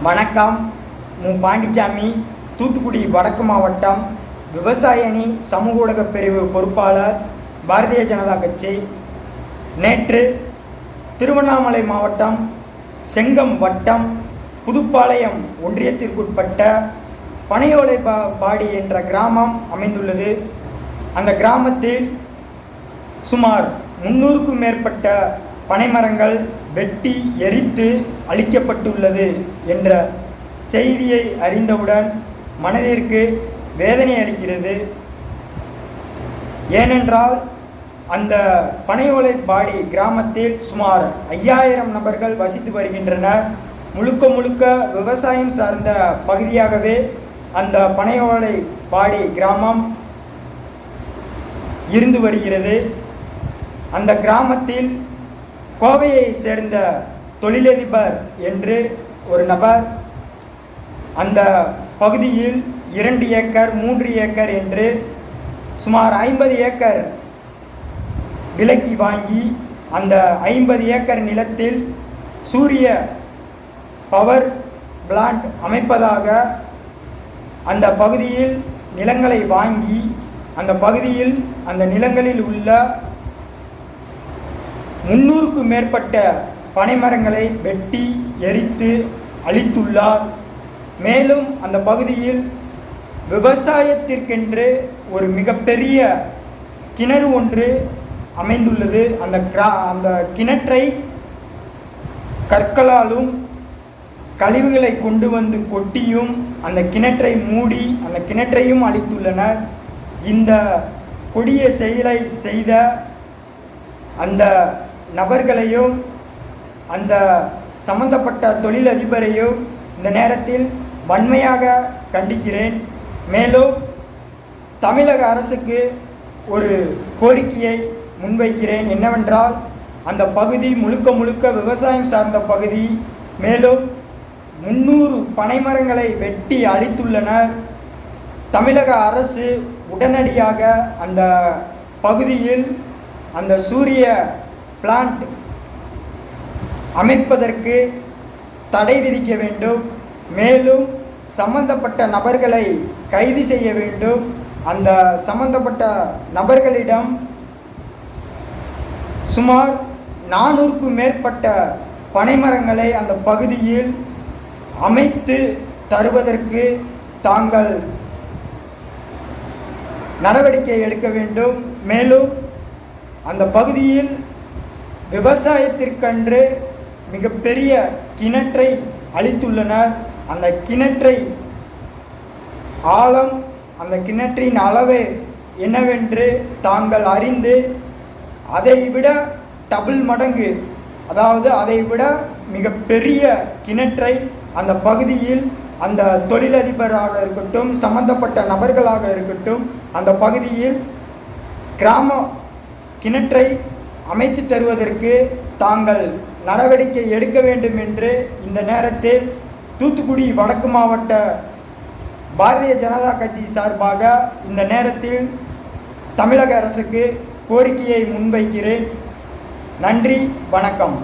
வணக்கம். பாண்டிச்சாமி, தூத்துக்குடி வடக்கு மாவட்டம் விவசாய அணி சமூக ஊடக பிரிவு பொறுப்பாளர், பாரதிய ஜனதா கட்சி. நேற்று திருவண்ணாமலை மாவட்டம் செங்கம் வட்டம் புதுப்பாளையம் ஒன்றியத்திற்குட்பட்ட பனையோலைப்பாடி என்ற கிராமம் அமைந்துள்ளது. அந்த கிராமத்தில் சுமார் 300க்கும் மேற்பட்ட பனைமரங்கள் வெட்டி எரித்து அழிக்கப்பட்டுள்ளது என்ற செய்தியை அறிந்தவுடன் மனதிற்கு வேதனை அளிக்கிறது. ஏனென்றால் அந்த பனையோலைப்பாடி கிராமத்தில் சுமார் 5000 நபர்கள் வசித்து வருகின்றனர். முழுக்க விவசாயம் சார்ந்த பகுதியாகவே அந்த பனையோலைப்பாடி கிராமம் இருந்து வருகிறது. அந்த கிராமத்தில் கோவையை சேர்ந்த தொழிலதிபர் என்று ஒரு நபர் அந்த பகுதியில் 2 ஏக்கர் 3 ஏக்கர் என்று சுமார் 50 ஏக்கர் விலைக்கு வாங்கி அந்த 50 ஏக்கர் நிலத்தில் சூரிய பவர் பிளான்ட் அமைப்பதாக அந்த பகுதியில் நிலங்களை வாங்கி அந்த பகுதியில் அந்த நிலங்களில் உள்ள 300க்கும் மேற்பட்ட பனைமரங்களை வெட்டி எரித்து அழித்துள்ளார். மேலும் அந்த பகுதியில் விவசாயத்திற்கென்று ஒரு மிகப்பெரிய கிணறு ஒன்று அமைந்துள்ளது. அந்த கிணற்றை கற்களாலும் கழிவுகளை கொண்டு வந்து கொட்டியும் அந்த கிணற்றை மூடி அந்த கிணற்றையும் அழித்துள்ளனர். இந்த கொடிய செயலை செய்த அந்த நபர்களையும் அந்த சம்பந்தப்பட்ட தொழிலதிபரையும் இந்த நேரத்தில் வன்மையாக கண்டிக்கிறேன். மேலும் தமிழக அரசுக்கு ஒரு கோரிக்கையை முன்வைக்கிறேன். என்னவென்றால், அந்த பகுதி முழுக்க விவசாயம் சார்ந்த பகுதி. மேலும் 300 பனைமரங்களை வெட்டி அழித்துள்ளனர். தமிழக அரசு உடனடியாக அந்த பகுதியில் அந்த சூரிய பிளான்ட் அமைப்பதற்கு தடை விதிக்க வேண்டும். மேலும் சம்பந்தப்பட்ட நபர்களை கைது செய்ய வேண்டும். அந்த சம்பந்தப்பட்ட நபர்களிடம் சுமார் 400க்கும் மேற்பட்ட பனைமரங்களை அந்த பகுதியில் அமைத்து தருவதற்கு தாங்கள் நடவடிக்கை எடுக்க வேண்டும். மேலும் அந்த பகுதியில் விவசாயத்திற்கென்று மிகப்பெரிய கிணற்றை அழித்துள்ளனர். அந்த கிணற்றை ஆழம், அந்த கிணற்றின் அளவு என்னவென்று தாங்கள் அறிந்து அதைவிட டபுள் மடங்கு, அதாவது அதைவிட மிகப்பெரிய கிணற்றை அந்த பகுதியில் அந்த தொழிலதிபராக இருக்கட்டும், சம்பந்தப்பட்ட நபர்களாக இருக்கட்டும், அந்த பகுதியில் கிராம கிணற்றை அமைத்து தருவதற்கு தாங்கள் நடவடிக்கை எடுக்க வேண்டும் என்று இந்த நேரத்தில் தூத்துக்குடி வடக்கு மாவட்ட பாரதிய ஜனதா கட்சி சார்பாக இந்த நேரத்தில் தமிழக அரசுக்கு கோரிக்கையை முன்வைக்கிறேன். நன்றி, வணக்கம்.